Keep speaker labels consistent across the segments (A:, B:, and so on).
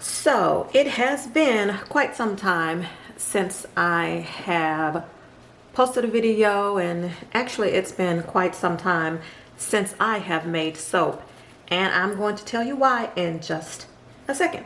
A: So it has been quite some time since I have posted a video, and actually it's been quite some time since I have made soap, and I'm going to tell you why in just a second.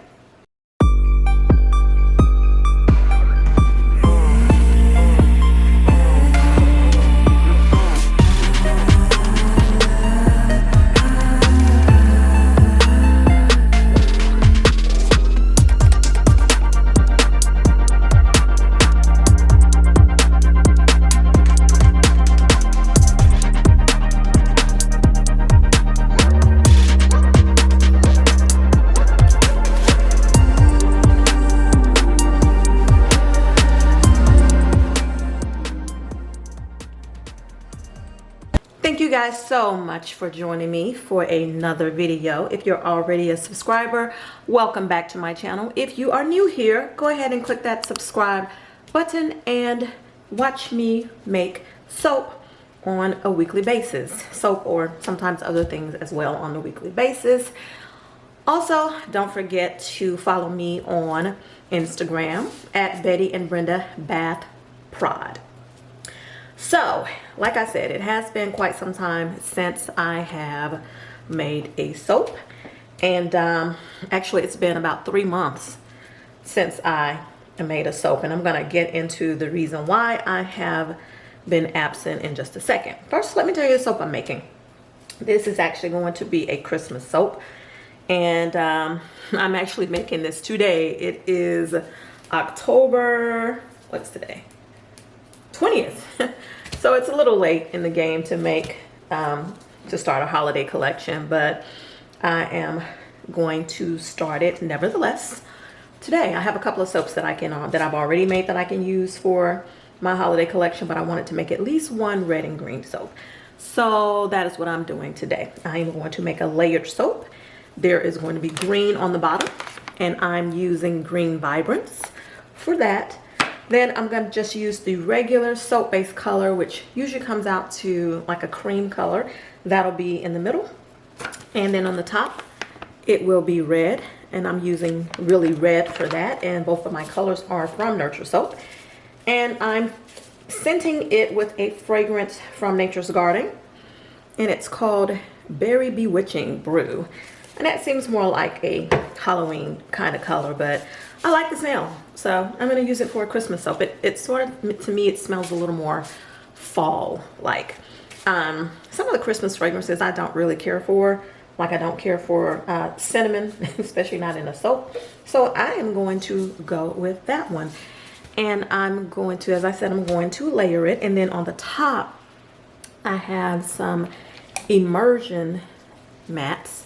A: Thank you guys so much for joining me for another video. If you're already a subscriber, welcome back to my channel. If you are new here, go ahead and click that subscribe button and watch me make soap on a weekly basis. Soap or sometimes other things as well on a weekly basis. Also, don't forget to follow me on Instagram at Betty and Brenda Bath Prod. So, like I said, it has been quite some time since I have made a soap. And actually, it's been about 3 months since I made a soap. And I'm going to get into the reason why I have been absent in just a second. First, let me tell you the soap I'm making. This is actually going to be a Christmas soap. And I'm actually making this today. It is October, what's today? 20th. So it's a little late in the game to make to start a holiday collection, but I am going to start it nevertheless today. I have a couple of soaps that that I've already made that I can use for my holiday collection, but I wanted to make at least one red and green soap. So that is what I'm doing today. I am going to make a layered soap. There is going to be green on the bottom, and I'm using Green Vibrance for that. Then I'm going to just use the regular soap-based color, which usually comes out to like a cream color. That'll be in the middle. And then on the top, it will be red. And I'm using really red for that. And both of my colors are from Nurture Soap. And I'm scenting it with a fragrance from Nature's Garden. And it's called Berry Bewitching Brew. And that seems more like a Halloween kind of color, but I like the smell. So I'm going to use it for a Christmas soap. It sort of, to me, it smells a little more fall-like. Some of the Christmas fragrances I don't really care for. Like I don't care for cinnamon, especially not in a soap. So I am going to go with that one. And I'm going to, as I said, I'm going to layer it. And then on the top, I have some immersion mats.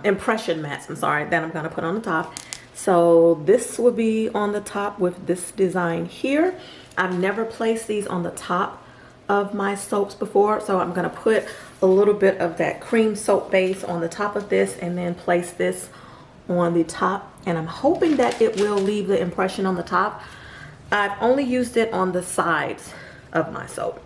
A: Impression mats, I'm sorry, that I'm going to put on the top. So this will be on the top with this design here. I've never placed these on the top of my soaps before, so I'm going to put a little bit of that cream soap base on the top of this and then place this on the top, and I'm hoping that it will leave the impression on the top. I've only used it on the sides of my soap,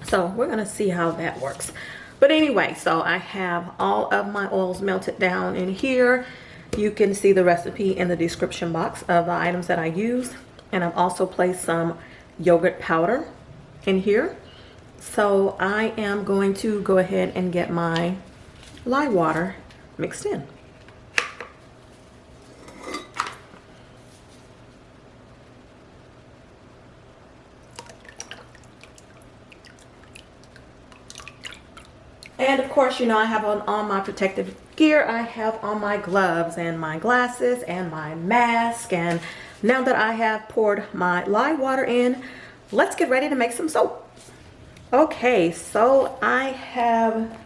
A: so we're going to see how that works. But anyway, so I have all of my oils melted down in here. You can see the recipe in the description box of the items that I use. And I've also placed some yogurt powder in here. So I am going to go ahead and get my lye water mixed in. And of course, you know, I have on all my protective gear. I have on my gloves and my glasses and my mask. And now that I have poured my lye water in, let's get ready to make some soap. Okay, so I have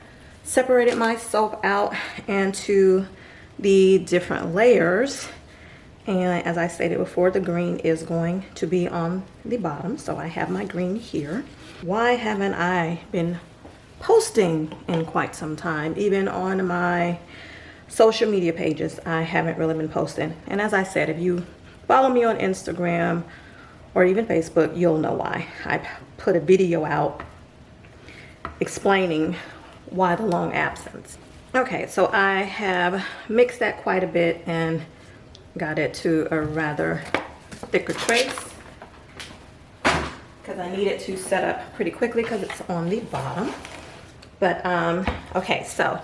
A: separated my soap out into the different layers. And as I stated before, the green is going to be on the bottom. So I have my green here. Why haven't I been posting in quite some time? Even on my social media pages, I haven't really been posting. And as I said, if you follow me on Instagram or even Facebook, you'll know why. I put a video out explaining why the long absence. Okay, so I have mixed that quite a bit and got it to a rather thicker trace because I need it to set up pretty quickly because it's on the bottom. But okay, so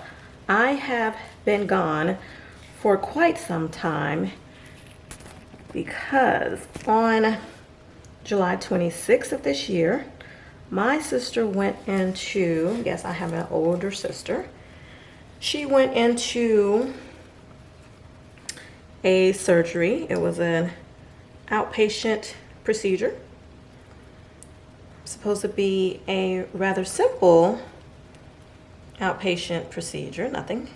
A: I have been gone for quite some time because on July 26th of this year, my sister went into, yes, I have an older sister. She went into a surgery. It was an outpatient procedure. Supposed to be a rather simple outpatient procedure, nothing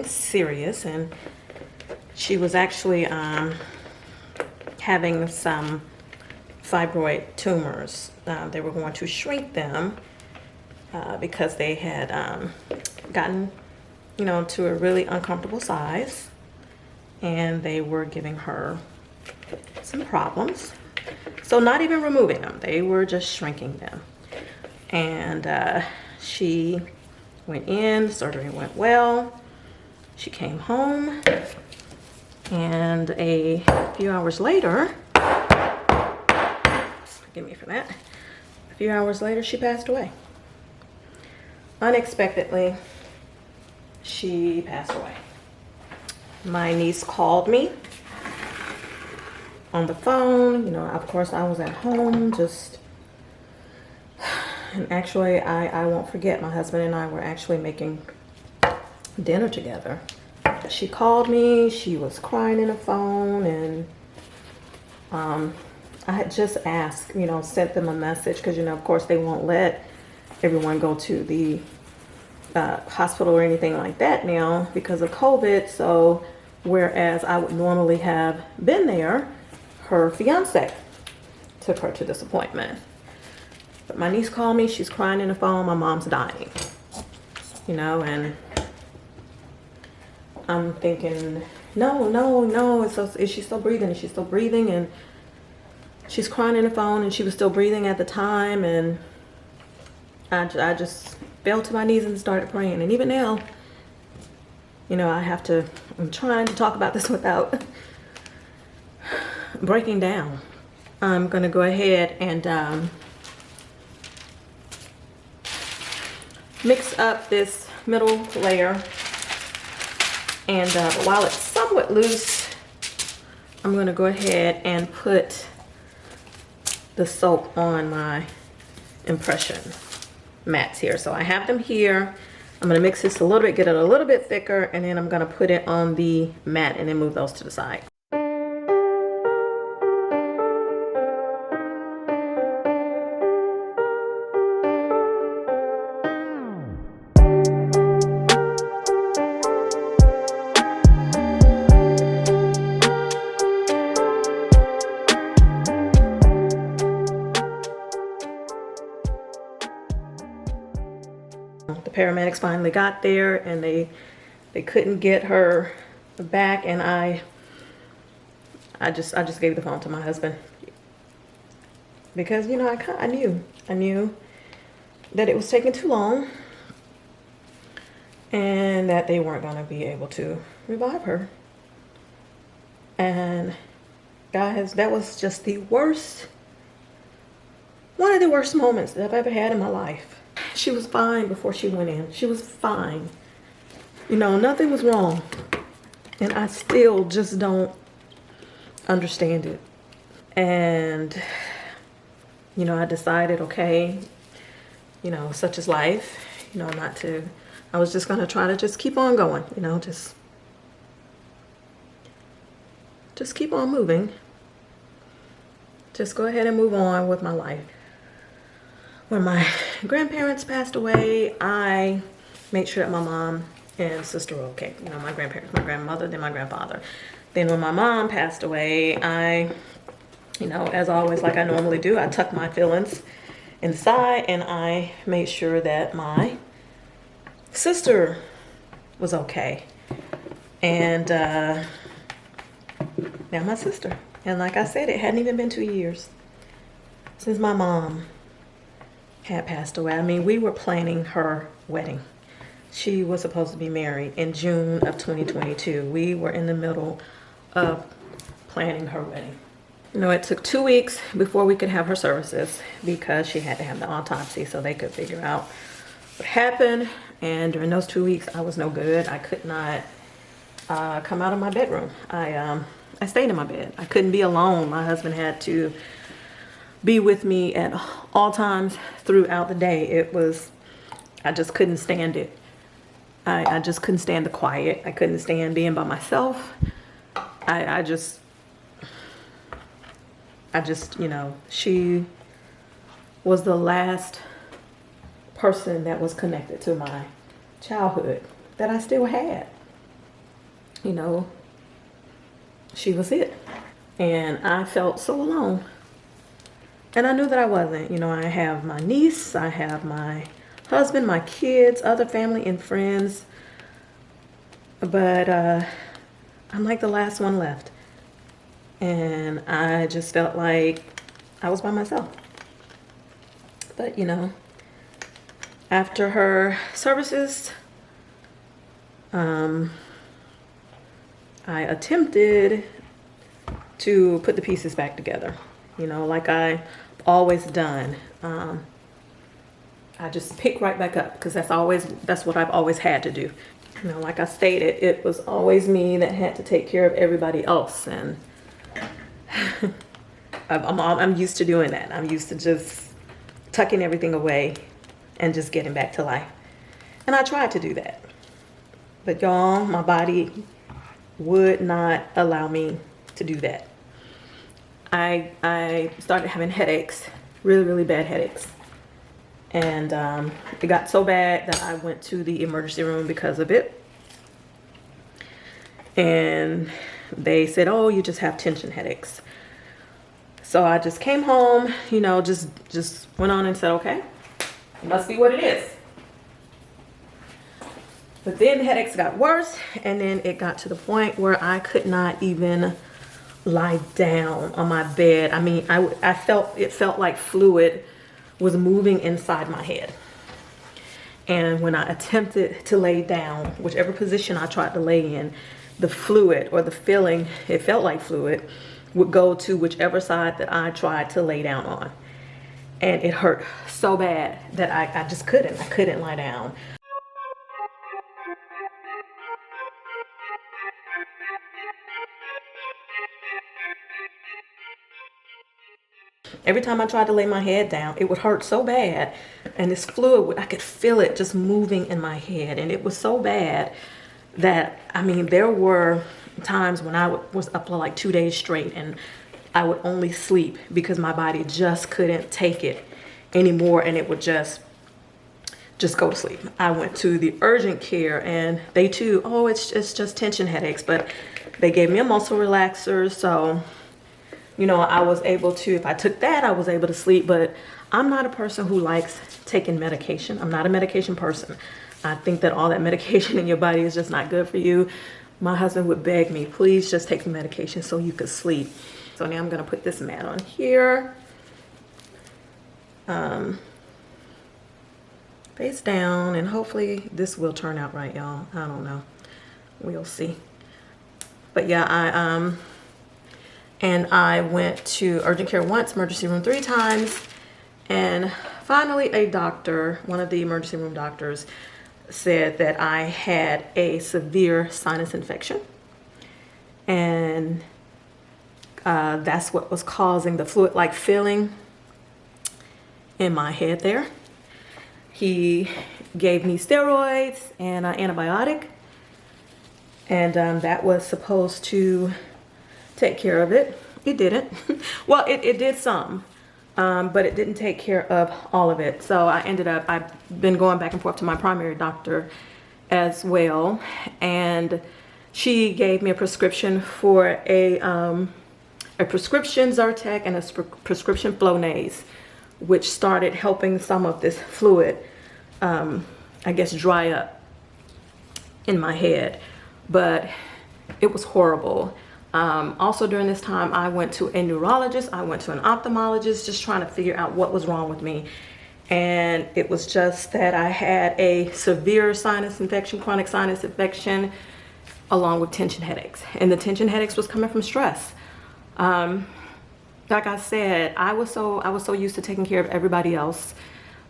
A: serious, and she was actually having some fibroid tumors. They were going to shrink them because they had gotten, you know, to a really uncomfortable size, and they were giving her some problems. So not even removing them, they were just shrinking them. And she went in, the surgery went well. She came home, and a few hours later, forgive me for that, a few hours later she passed away. Unexpectedly, she passed away. My niece called me on the phone. You know, of course I was at home and actually I won't forget, my husband and I were actually making dinner together. She called me, she was crying in the phone, and I had just asked, you know, sent them a message because, you know, of course they won't let everyone go to the hospital or anything like that now because of COVID. So whereas I would normally have been there, her fiance took her to this appointment. But my niece called me, she's crying in the phone, my mom's dying, you know, and I'm thinking, no, is she still breathing? Is she still breathing? And she's crying in the phone, and she was still breathing at the time, and I just fell to my knees and started praying. And even now, you know, I'm trying to talk about this without breaking down. I'm gonna go ahead and mix up this middle layer. And while it's somewhat loose, I'm gonna go ahead and put the soap on my impression mats here. So I have them here. I'm gonna mix this a little bit, get it a little bit thicker, and then I'm gonna put it on the mat and then move those to the side. The paramedics finally got there, and they couldn't get her back, and I just gave the phone to my husband because, you know, I knew that it was taking too long and that they weren't going to be able to revive her. And guys, that was just one of the worst moments that I've ever had in my life. She was fine before she went in. She was fine. You know, nothing was wrong. And I still just don't understand it. And, you know, I decided, okay, you know, such is life, you know, I was just going to try to just keep on going, you know, just keep on moving. Just go ahead and move on with my life. When my grandparents passed away, I made sure that my mom and sister were okay. You know, my grandparents, my grandmother, then my grandfather. Then when my mom passed away, I, you know, as always, like I normally do, I tucked my feelings inside and I made sure that my sister was okay. And now my sister. And like I said, it hadn't even been 2 years since my mom had passed away. I mean, we were planning her wedding. She was supposed to be married in June of 2022. We were in the middle of planning her wedding. You know, it took 2 weeks before we could have her services because she had to have the autopsy so they could figure out what happened. And during those 2 weeks, I was no good. I could not come out of my bedroom. I stayed in my bed. I couldn't be alone. My husband had to be with me at all times throughout the day. I just couldn't stand it. I just couldn't stand the quiet. I couldn't stand being by myself. I just, you know, she was the last person that was connected to my childhood that I still had. You know, she was it. And I felt so alone. And I knew that I wasn't. You know, I have my niece, I have my husband, my kids, other family and friends. But I'm like the last one left. And I just felt like I was by myself. But, you know, after her services, I attempted to put the pieces back together, you know, like I've always done. I just pick right back up because that's what I've always had to do. You know, like I stated, it was always me that had to take care of everybody else, and I'm used to doing that. I'm used to just tucking everything away and just getting back to life. And I tried to do that, but y'all, my body would not allow me to do that. I started having headaches, really, really bad headaches. And it got so bad that I went to the emergency room because of it. And they said, oh, you just have tension headaches. So I just came home, you know, just went on and said, okay, it must be what it is. But then the headaches got worse, and then it got to the point where I could not even lie down on my bed. I mean, it felt like fluid was moving inside my head. And when I attempted to lay down, whichever position I tried to lay in, the fluid or the feeling, it felt like fluid, would go to whichever side that I tried to lay down on. And it hurt so bad that I just couldn't. I couldn't lie down. Every time I tried to lay my head down, it would hurt so bad. And this fluid, I could feel it just moving in my head. And it was so bad that, I mean, there were times when I was up for like 2 days straight and I would only sleep because my body just couldn't take it anymore. And it would just go to sleep. I went to the urgent care and they too, oh, it's just tension headaches. But they gave me a muscle relaxer. So, you know, I was able to, if I took that, I was able to sleep. But I'm not a person who likes taking medication. I'm not a medication person. I think that all that medication in your body is just not good for you. My husband would beg me, please just take the medication so you could sleep. So now I'm going to put this mat on here. Face down, and hopefully this will turn out right, y'all. I don't know. We'll see. But yeah, I went to urgent care once, emergency room 3 times, and finally a doctor, one of the emergency room doctors, said that I had a severe sinus infection, and that's what was causing the fluid-like feeling in my head there. He gave me steroids and an antibiotic, and that was supposed to take care of it. It didn't. Well, it did some, but it didn't take care of all of it. So I've been going back and forth to my primary doctor as well, and she gave me a prescription for a prescription Zyrtec and a prescription Flonase, which started helping some of this fluid, I guess, dry up in my head. But it was horrible. Also during this time, I went to a neurologist, I went to an ophthalmologist, just trying to figure out what was wrong with me. And it was just that I had a severe sinus infection, chronic sinus infection, along with tension headaches. And the tension headaches was coming from stress. Like I said, I was so used to taking care of everybody else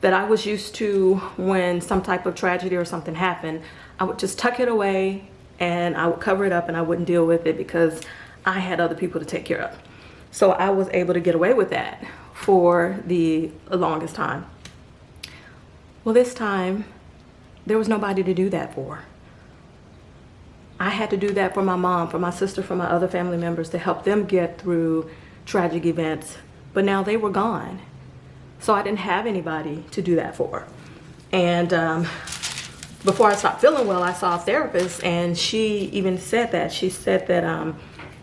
A: that I was used to when some type of tragedy or something happened, I would just tuck it away and I would cover it up and I wouldn't deal with it because I had other people to take care of. So I was able to get away with that for the longest time. Well, this time, there was nobody to do that for. I had to do that for my mom, for my sister, for my other family members to help them get through tragic events. But now they were gone. So I didn't have anybody to do that for. And before I stopped feeling well, I saw a therapist and she even said that. She said that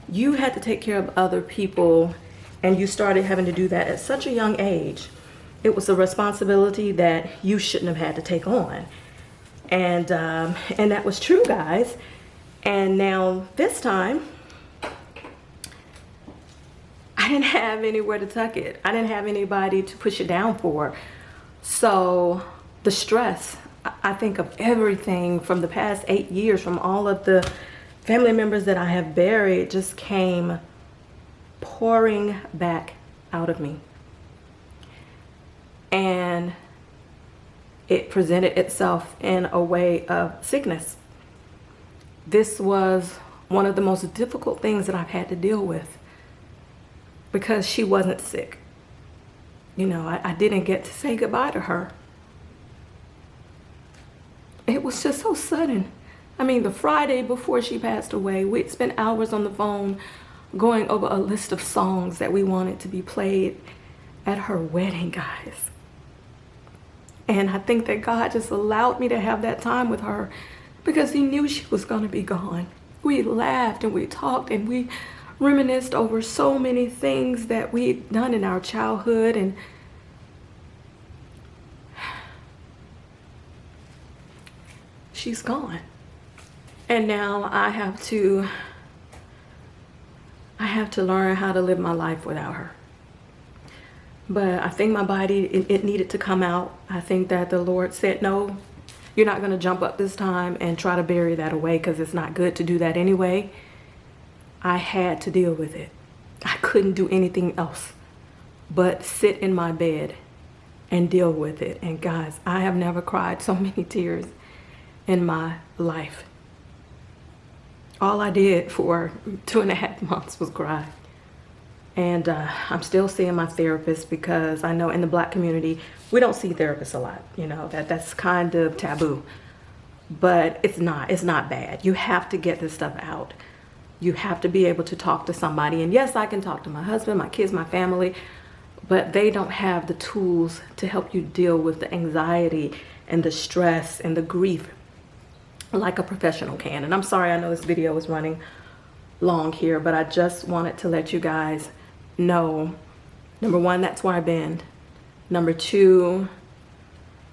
A: you had to take care of other people and you started having to do that at such a young age. It was a responsibility that you shouldn't have had to take on. And that was true, guys. And now this time, I didn't have anywhere to tuck it. I didn't have anybody to push it down for. So the stress, I think of everything from the past 8 years, from all of the family members that I have buried, just came pouring back out of me. And it presented itself in a way of sickness. This was one of the most difficult things that I've had to deal with because she wasn't sick. You know, I didn't get to say goodbye to her. It was just so sudden. I mean, the Friday before she passed away, we'd spent hours on the phone going over a list of songs that we wanted to be played at her wedding, guys. And I think that God just allowed me to have that time with her because he knew she was going to be gone. We laughed and we talked and we reminisced over so many things that we'd done in our childhood, and she's gone. And now I have to learn how to live my life without her. But I think my body, it needed to come out. I think that the Lord said, no, you're not going to jump up this time and try to bury that away because it's not good to do that anyway. I had to deal with it. I couldn't do anything else but sit in my bed and deal with it. And guys, I have never cried so many tears in my life. All I did for 2.5 months was cry. And I'm still seeing my therapist because I know in the Black community, we don't see therapists a lot. You know, that's kind of taboo. But it's not bad. You have to get this stuff out. You have to be able to talk to somebody. And yes, I can talk to my husband, my kids, my family, but they don't have the tools to help you deal with the anxiety and the stress and the grief like a professional can. And I'm sorry, I know this video is running long here, but I just wanted to let you guys know, number one, that's where I've been. Number two,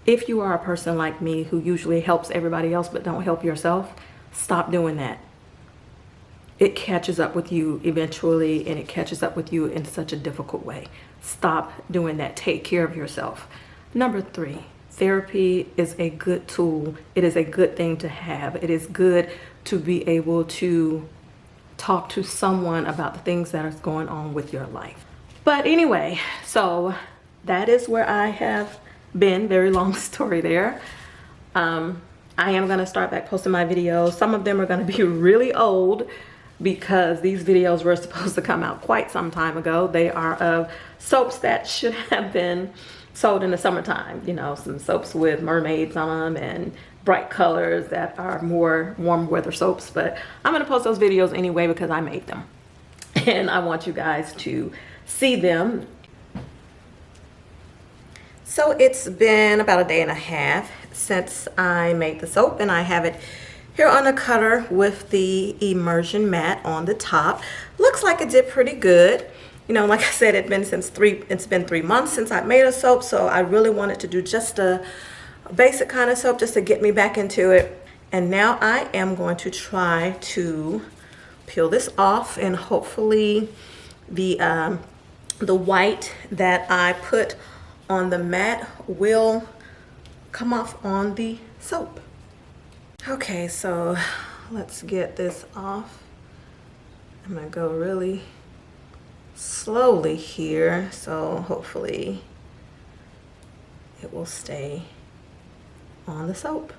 A: if you are a person like me who usually helps everybody else but don't help yourself, stop doing that. It catches up with you eventually, and it catches up with you in such a difficult way. Stop doing that. Take care of yourself. Number three, therapy is a good tool. It is a good thing to have. It is good to be able to talk to someone about the things that are going on with your life. But anyway, so that is where I have been. Very long story there. I am going to start back posting my videos. Some of them are going to be really old because these videos were supposed to come out quite some time ago. They are of soaps that should have been sold in the summertime. You know, some soaps with mermaids on them and bright colors that are more warm weather soaps. But I'm going to post those videos anyway because I made them. And I want you guys to see them. So it's been about a day and a half since I made the soap, and I have it here on a cutter with the immersion mat on the top. Looks like it did pretty good. You know, like I said, it's been 3 months since I made a soap, so I really wanted to do just a basic kind of soap just to get me back into it. And now I am going to try to peel this off, and hopefully the white that I put on the mat will come off on the soap. Okay, so let's get this off. I'm gonna go really slowly here, so hopefully it will stay on the soap.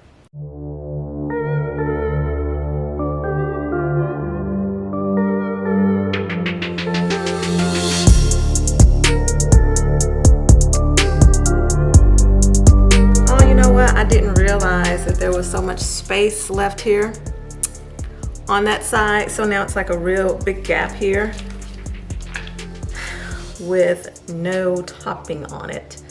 A: I didn't realize that there was so much space left here on that side, so now it's like a real big gap here with no topping on it.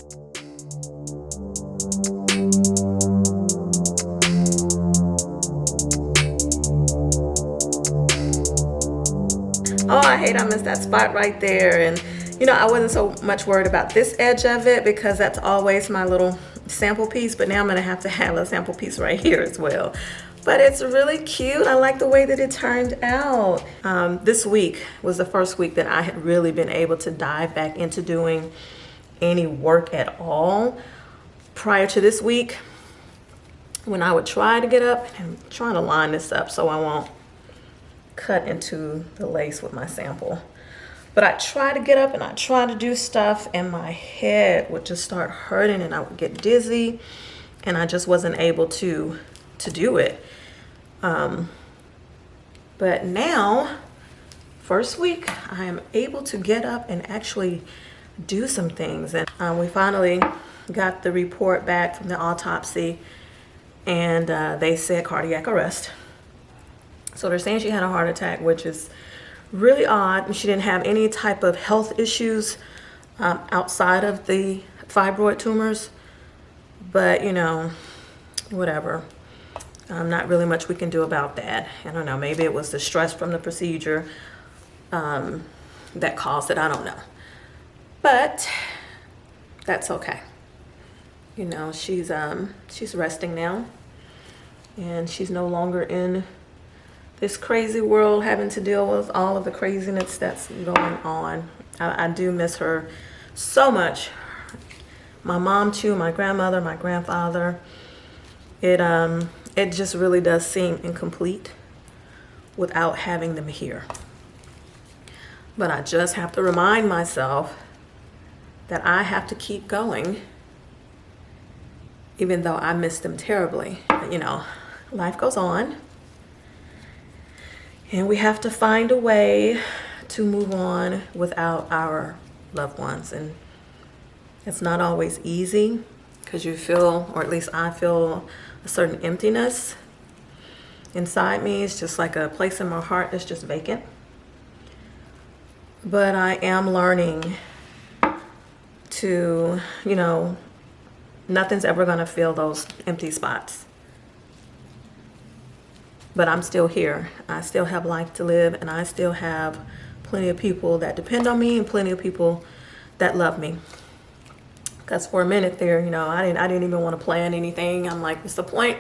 A: Oh, I hate I missed that spot right there. And you know, I wasn't so much worried about this edge of it because that's always my little sample piece, but now I'm gonna have to have a sample piece right here as well. But it's really cute. I like the way that it turned out. This week was the first week that I had really been able to dive back into doing any work at all. Prior to this week, when I would try to get up, and I'm trying to line this up so I won't cut into the lace with my sample. But I try to get up and I try to do stuff and my head would just start hurting and I would get dizzy and I just wasn't able to do it. But now, first week, I am able to get up and actually do some things. And we finally got the report back from the autopsy and they said cardiac arrest. So they're saying she had a heart attack, which is really odd. She didn't have any type of health issues outside of the fibroid tumors, but you know, whatever. Not really much we can do about that. I don't know, maybe it was the stress from the procedure that caused it. I don't know, but that's okay. You know, she's resting now and she's no longer in this crazy world having to deal with all of the craziness that's going on. I do miss her so much. My mom too, my grandmother, my grandfather. It just really does seem incomplete without having them here. But I just have to remind myself that I have to keep going, even though I miss them terribly. You know, life goes on. And we have to find a way to move on without our loved ones. And it's not always easy because you feel, or at least I feel, a certain emptiness inside me. It's just like a place in my heart that's just vacant. But I am learning to, you know, nothing's ever going to fill those empty spots. But I'm still here. I still have life to live and I still have plenty of people that depend on me and plenty of people that love me. Because for a minute there, you know, I didn't even want to plan anything. I'm like, what's the point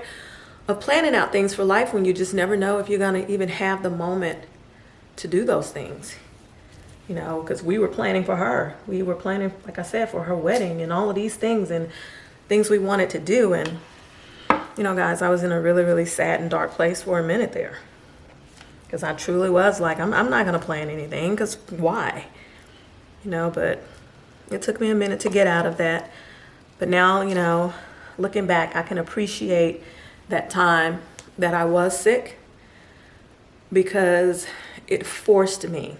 A: of planning out things for life when you just never know if you're going to even have the moment to do those things? You know, because we were planning for her. We were planning, like I said, for her wedding and all of these things and things we wanted to do. And you know, guys, I was in a really, really sad and dark place for a minute there. Because I truly was like, I'm not going to plan anything, because why? You know, but it took me a minute to get out of that. But now, you know, looking back, I can appreciate that time that I was sick because it forced me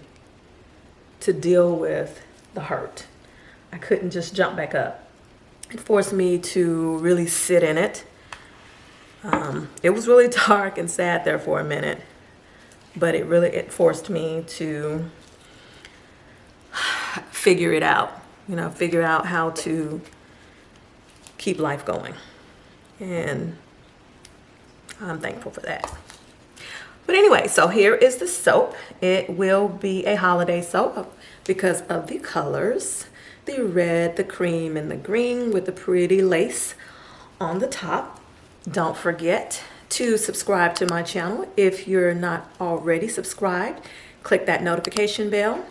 A: to deal with the hurt. I couldn't just jump back up. It forced me to really sit in it. It was really dark and sad there for a minute, but it forced me to figure it out, you know, figure out how to keep life going. And I'm thankful for that. But anyway, so here is the soap. It will be a holiday soap because of the colors, the red, the cream, and the green with the pretty lace on the top. Don't forget to subscribe to my channel if you're not already subscribed. Click that notification bell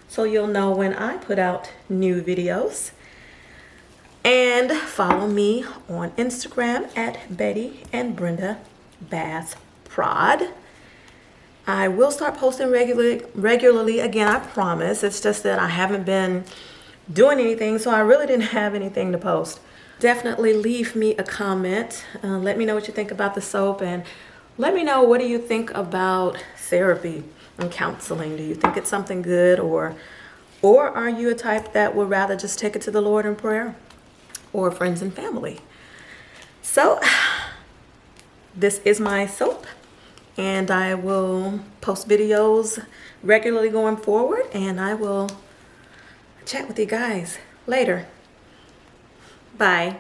A: so you'll know when I put out new videos. And follow me on Instagram at Betty and Brenda Bath Prod. I will start posting regularly again, I promise. It's just that I haven't been doing anything, so I really didn't have anything to post. Definitely leave me a comment. Let me know what you think about the soap, and let me know, what do you think about therapy and counseling? Do you think it's something good, or are you a type that would rather just take it to the Lord in prayer, or friends and family? So this is my soap, and I will post videos regularly going forward, and I will chat with you guys later. Bye.